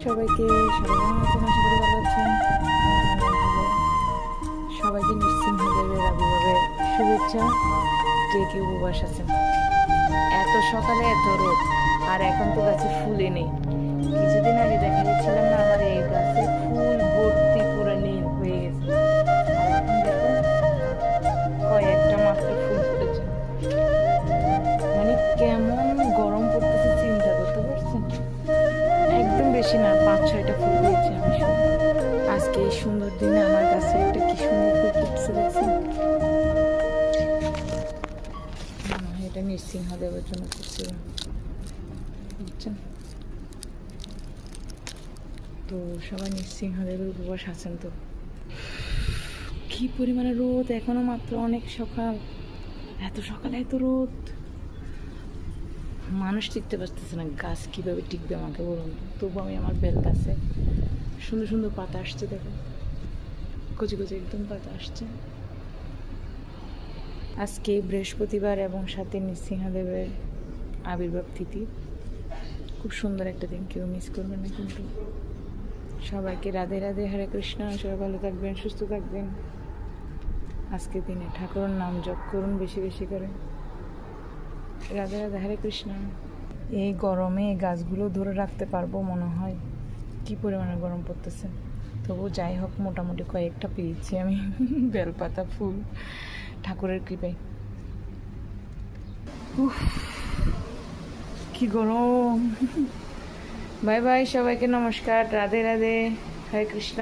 সবাইকে ভালো আছেন। সবাইকে নৃসিংহদেবের আবির্ভাবের শুভেচ্ছা। কে কে উপবাস আছেন। এত সকালে এত রোদ, আর এখন তো গাছে ফুলে নেই। কিছুদিন আগে দেখা গেছিলাম না, আমার এই গাছে ফুল ভর্তি পুরো নীল হয়ে গেছে, আর এখন দেখো কয়েকটা মাত্র ফুল ফুটেছে। মানে কেমন গরম পড়তেছে চিন্তা করতে পারছেন। একদম বেশি না, 5-6টা ফুল দিয়েছি আমি শুধু। আজকে এই সুন্দর দিনে আমার কাছে একটা কি সুন্দর ফুল ফুটছে দেখছেন। এটা নৃসিংহদেবের জন্য ফুটছে, বুঝছেন তো। সবাই নৃসিংহদেবের উপবাস আছেন তো। কি পরিমাণে রোদ, এখনো মাত্র অনেক সকাল, এত সকালে এত রোদ, মানুষ টিকতে পারতেছে না। গাছ কিভাবে টিকবে আমাকে বলুন। তবু আমি আমার বেল গাছে সুন্দর সুন্দর পাতা আসছে, দেখো কচি কচি একদম পাতা আসছে। আজকে বৃহস্পতিবার এবং সাথে নৃসিংহদেবের আবির্ভাব তিথি। খুব সুন্দর একটা দিন, কেউ মিস করবে না কিন্তু। সবাইকে রাধে রাধে, হরে কৃষ্ণ। সবাই ভালো থাকবেন, সুস্থ থাকবেন। আজকের দিনে ঠাকুরের নাম জপ করুন বেশি বেশি করে। রাধে রাধে, হরে কৃষ্ণ। এই গরমে এই গাছগুলো ধরে রাখতে পারবো মনে হয়, কি পরিমাণে গরম পড়তেছে। তবু যাই হোক, মোটামুটি কয়েকটা পেয়েছি আমি বেলপাতা ফুল ঠাকুরের কৃপায়। কি গরম। বাই বাই, সবাইকে নমস্কার, রাধে রাধে, হরে কৃষ্ণ।